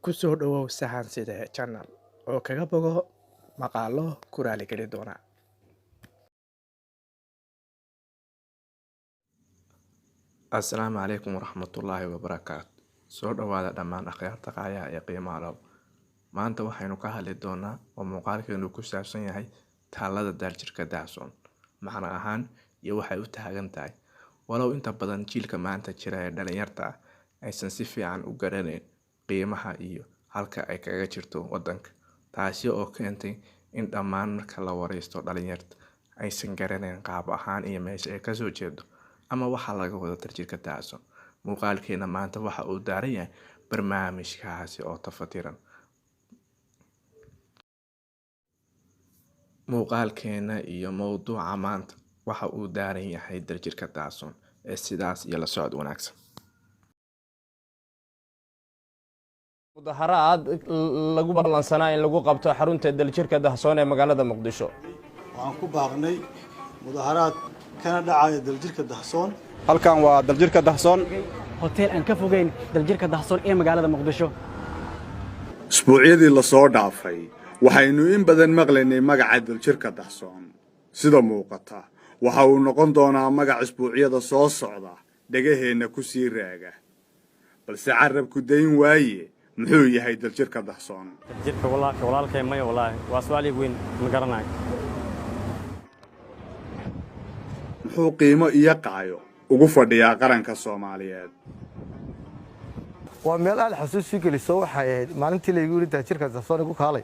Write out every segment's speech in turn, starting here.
ku soo dhawow sahan side channel oo kaga bogo maqaallo ku raali geli doona. Assalaamu calaykum waraxmatullaahi wabarakaatu. Soo dhawaada dhammaan akhyaarta qaayaha ee qiimaha leh. Maanta waxaynu ka hadli doonaa oo muuqaalkeenu ku saabsan yahay taalada daljirka Dahsoon. Macna ahaan iyo waxay u taagan tahay. Walow inta badan jiilka maanta jira ee dhalinyarta ah aysan si fiican u garanayn qiimaha iyo halka ay kaga jirto wadanka. Taasi oo keentay in dhammaan marka la wareysto dhalinyarta aysan garanayn qaab ahaan iyo meesha ay ka soo jeedo ama waxa laga wado daljirka Dahsoon. Muuqaalkeena maanta waxa uu daaran yahay barnaamijkaasi oo tafatiran. Muuqaalkeena iyo mowduuca maanta waxa uu daaran yahay daljirka Dahsoon ee sidaas iyo la socod wanaagsan. mudaharaad lagu ballansanaa in lagu qabto xarunta daljirka Dahsoon ee magaalada Muqdisho. waxaan ku baaqnay mudaharaad kana dhacaya daljirka Dahsoon. halkan waa daljirka Dahsoon, hotel aan ka fogeyn daljirka Dahsoon ee magaalada Muqdisho. isbuucyadii la soo dhaafay waxaynu in badan maqlaynay magaca daljirka Dahsoon. sida muuqata waxa uu noqon doonaa magac isbuucyada soo socda dhagaheena ku sii raaga, balse carabku dayn waaye muxuu yahay daljirka Dahsoon. daljirka walaalkay maya walaahi waa su'aal weyn ma garanayo. muxuu qiimo iyo qaayo ugu fadhiyaa qaranka Soomaaliyeed. waa meel aad xasuusi geliso waxay ahayd maalintii la igu yiri daljirka Dahsoon ugu kaalay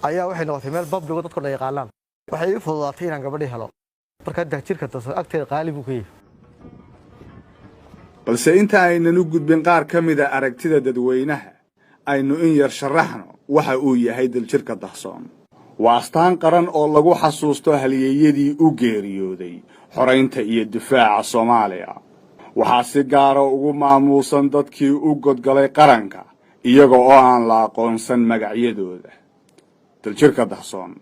ayaa waxay noqotay meel public dadku la yaqaanaan. waxay ii fududaatay inaan gabadhii helo marka daljirka Dahsoon agteeda qaali buu ka yahay. balse inta aynan u gudbin qaar ka mid ah aragtida dadweynaha aynu in yar sharaxno waxa uu yahay daljirka Dahsoon. waa astaan qaran oo lagu xasuusto halyeeyadii u geeriyooday xoreynta iyo difaaca Soomaaliya. waxaa si gaar ah ugu maamuusan dadkii u godgalay qaranka iyaga oo aan la aqoonsan magacyadooda. daljirka Dahsoon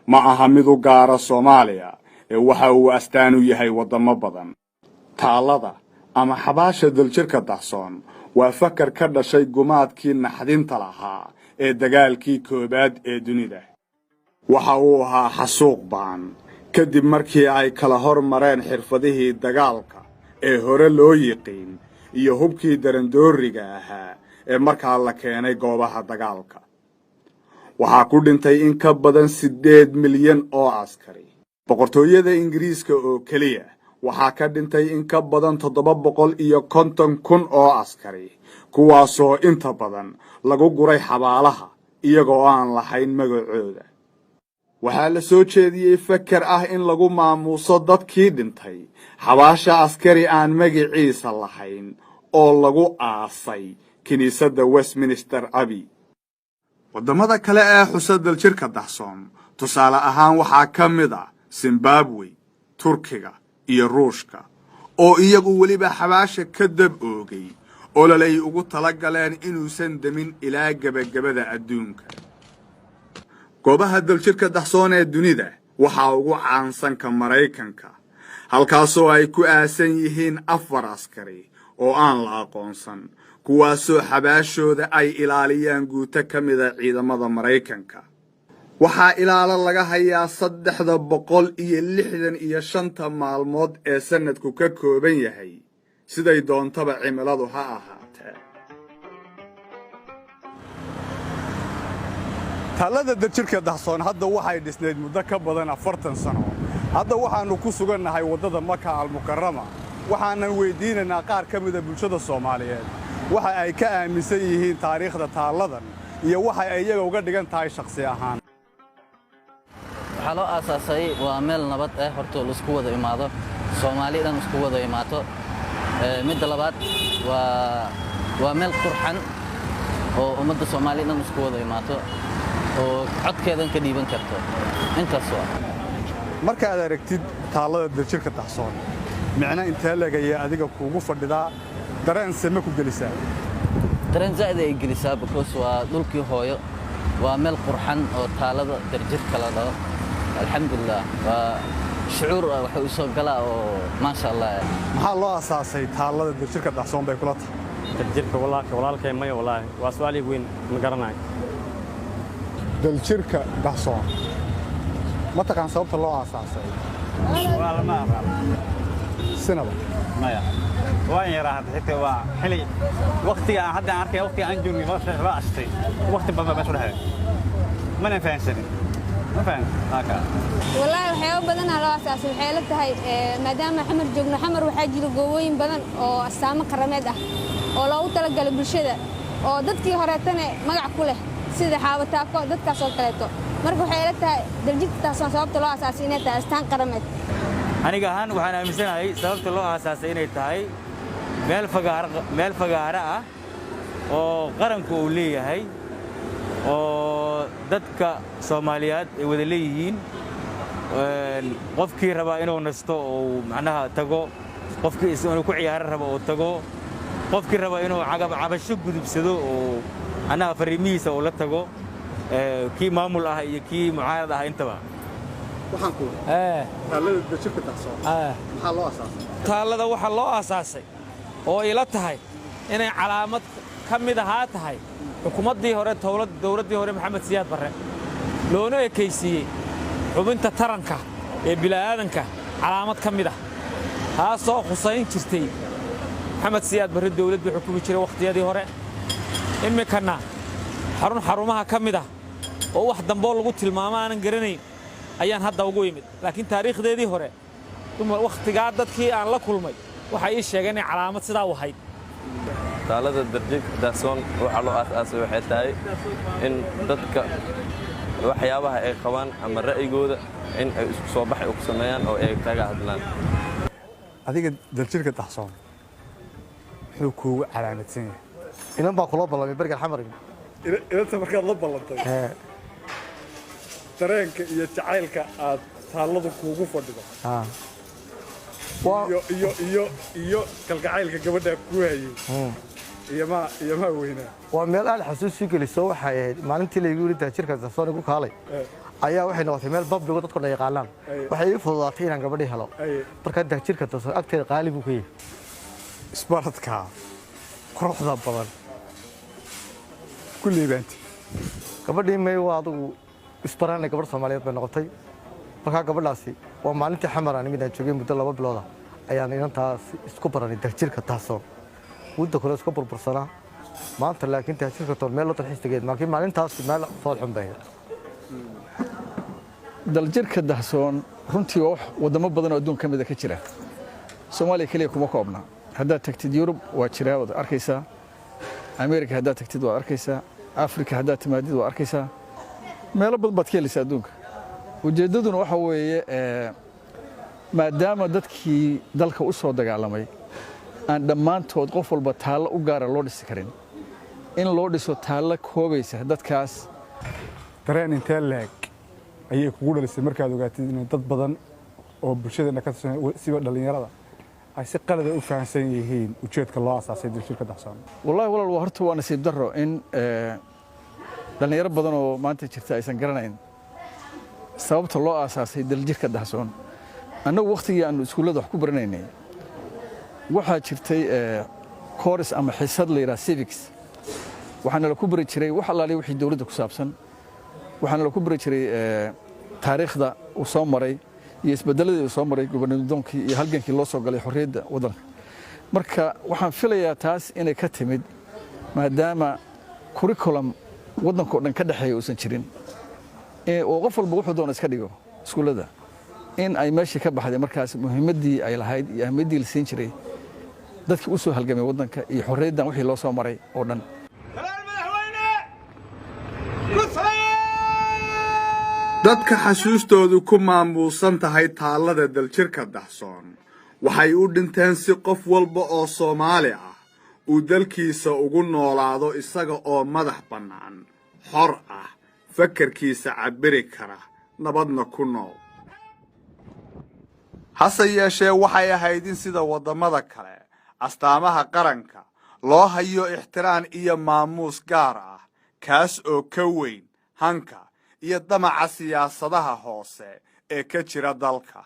ma aha mid u gaara Soomaaliya ee waxa uu astaan u yahay wadamo badan. taalada ama xabaasha daljirka Dahsoon waa fakar ka dhashay gumaadkii naxdinta lahaa ee dagaalkii koobaad ee dunida. waxa uu ahaa xasuuq baan kadib markii ay kala hormareen xirfadihii dagaalka ee hore loo yiqiin iyo hubkii darandooriga ahaa ee markaa la keenay goobaha dagaalka. waxaa ku dhintay in ka badan 8 milyan oo askari. boqortooyada Ingiriiska oo kaliya waxaa ka dhintay in ka badan 750,000 oo askari, kuwaasoo inta badan lagu guray xabaalaha iyagoo aan lahayn magacooda. waxaa la soo jeediyey fakar ah in lagu maamuuso dadkii dhintay xabaasha askari aan magaciisa lahayn oo lagu aasay kiniisadda Westminster Abbey. wadamada kale ee xusa daljirka Dahsoon tusaale ahaan waxaa ka mid ah Zimbabwe, Turkiga iyo Ruushka oo iyagu weliba xabaasha ka dab oogay oo lalay ugu talagaleen inuusan demin ilaa gabagabada adduunka. goobaha daljirka Dahsoon ee dunida waxaa ugu caansan ka Maraykanka, halkaasoo ay ku aasan yihiin 4 askari oo aan la aqoonsan, kuwaasoo xabaashooda ay ilaaliyaan guuto ka mid ah ciidamada Maraykanka. waxaa ilaalo laga hayaa 365 maalmood ee sanadku ka kooban yahay, siday doontaba cimiladu ha ahaatee. taalada daljirka Dahsoon hadda waxay dhisneyd muddo ka badan 40 sano. hadda waxaanu ku sugannahay wadada Maka al-Mukarrama, waxaanan weydiinaynaa qaar ka mid ah bulshada Soomaaliyeed waxa ay ka aaminsan yihiin taariikhda taaladan iyo waxa ay iyaga uga dhigan tahay shakhsi ahaan. waxaa loo aasaasay waa meel nabad ah, horta la isku wada imaado, Soomaali dhan isku wada imaato. midda labaad waa meel qurxan oo ummadda Soomaali dhan isku wada imaato oo codkeedan ka dhiiban karto. intaas waa marka aad aragtid taalada daljirka Dahsoon micna intee leegaya adiga kuugu fadhidaa dareen sema ku gelisaa. dareen zaid ay gelisaa because waa dhulkii hooyo, waa meel qurxan oo taalada daljirka la dhaho. alxamdulillah waa shucuur waxa uu soo galaa oo ma sha Allah. maxaa loo aasaasay taalada daljirka Dahsoon bay kula tahay? daljirka walaalkay maya wallaahi waa su'aal igu weyn ma garanayo daljirka dahsoon ma taqaan sababta loo aasaasay waa lama aqaan sinaba maya waan yaraa xitaa waa xili waqtiga hadda aan arkay waqtiga aan joogay ma ashtay waqti badan baa soo dhahay mana fahansanin ma fahan haka والله waxyaabo badan loo asaasay waxay la tahay maadaama xamar joogno xamar waxaa jira goobooyin badan oo astaamo qarameed ah oo loogu talagalay bulshada oo dadkii horeetana magac ku leh sida xaabataako dadkaas oo kaleeto marka waxay la tahay daljirka dahsoon sababta loo asaasay inay tahay astaan qarameed aniga ahaan waxaan aaminsanahay sababta loo aasaasay inay tahay meel fagaara ah oo qaranku uu leeyahay oo dadka Soomaaliyeed ay wada leeyihiin qofkii raba inuu nasto oo macnaha tago qofkii inuu ku ciyaar raba oo tago qofkii raba inuu cabasho gudubsado oo anaga fariimihiisa oo la tago kii maamul ah iyo kii mucaarad ah intaba waxaan ku taalada daljirka dahsoon maxaa loo aasaasay taalada waxa loo aasaasay oo ila tahay inay calaamad ka mid ahaa tahay xukuumaddii hore dawladdii hore Maxamed Siyaad Barre loona ekaysiiyey xubinta taranka ee bilaadanka calaamad ka mid ah taasoo khusayn jirtay Maxamed Siyaad Barre dawladdu xukumi jiray waqtiyadii hore imikana xarumaha ka mid ah oo wax dambo lagu tilmaamo aanan garanayn ayaan hadda ugu yimid laakiin taariikhdeedii hore waqtigaa dadkii aan la kulmay waxay ii sheegeen in calaamad sidaa u ahayd taalada daljirka dahsoon waxa loo aasaasay waxay tahay in dadka waxyaabaha ay qabaan ama ra'yigooda in ay isku soo baxay ku sameeyaan oo ay kaga hadlaan adiga daljirka dahsoon wuxuu kuugu calaamadsan yahay inan baa kula ballamay berger xamar inanta markaad la ballantay dareenka iyo jacaylka aad taaladu kuugu fadhido iyo kalgacaylka gabadha ku hayay iyo ma weynaa waa meel aad xasuus geliso waxay ahayd maalintii la igu yiri daljirka dahsoon igu kaalay ayaa waxay noqotay meel public dadku la yaqaanaan waxay ii fududaatay inaan gabadhii helo marka daljirka dahsoon agteeda qaali buu ka yahay isbaradka quruxda badan kulli baanti gabadhii may waa adigu isbaraanay gabadh Soomaaliyeed bay noqotay marka gabadhaasi waa maalintii xamar aan midaan joogay muddo 2 bilood ayaan inantaas isku baranay daljirka dahsoon muddo kale isku burbursanaa maanta laakiin daljirka dahsoon meel loo tarxiisteed maalintaas meel soo xunbay daljirka dahsoon runtii wax wadamo badan oo adduunka kamid ah ka jira Soomaaliya kaliya kuma koobna haddaad tagtid Yurub waa jiraa wada arkaysaa Amerika haddaad tagtid waa arkaysaa Afrika haddaad timaadid waa arkaysaa meelo badan baad ka helaysaa adduunka ujeedaduna waxa weeye maadaama dadkii dalka u soo dagaalamay aan dhammaantood qof walba taalo u gaara loo dhisi karin in loo dhiso taalo koobaysa dadkaas dareen intee leeg ayay kugu dhalisay markaad ogaatid in dad badan oo bulshada ka siba dhalinyarada ay si qalad u fahansan yihiin ujeedka loo aasaasay daljirka dahsoon wallahi walaal waa horta waa nasiib darro in dhalinyaro badan oo maanta jirta aysan garanayn sababta loo aasaasay daljirka dahsoon annagu waqtigii aanu iskuullada wax ku baranaynay waxaa jirtay course ama xisad la yiraahdo civics waxaana la ku bari jiray wax allaale wixii dawladda ku saabsan waxaana la ku bari jiray taariikhda uu soo maray iyo isbedeladii uu soo maray gobonadoonkii iyo halgankii loo soo galay xorriyadda waddanka marka waxaan filayaa taas inay ka timid maadaama curriculum waddanka oo dhan ka dhaxeeya uusan jirin oo qof walba wuxuu doona iska dhigo iskuullada in ay meeshii ka baxday markaas muhiimaddii ay lahayd iyo ahmiyaddii la siin jiray dadkii u soo halgamay waddanka iyo xorriyaddan wixii loo soo maray oo dhan dadka xasuustoodu ku maamuusan tahay taalada daljirka dahsoon waxay u dhinteen si qof walba oo Soomaali ah uu dalkiisa ugu noolaado isaga oo madax bannaan xor ah fakarkiisa cabiri kara nabadna ku nool hase yeeshee waxay ahayd in sida waddamada kale astaamaha qaranka loo hayo ixtiraan iyo maamuus gaar ah kaas oo ka weyn hanka iyo damaca siyaasadaha hoose ee ka jira dalka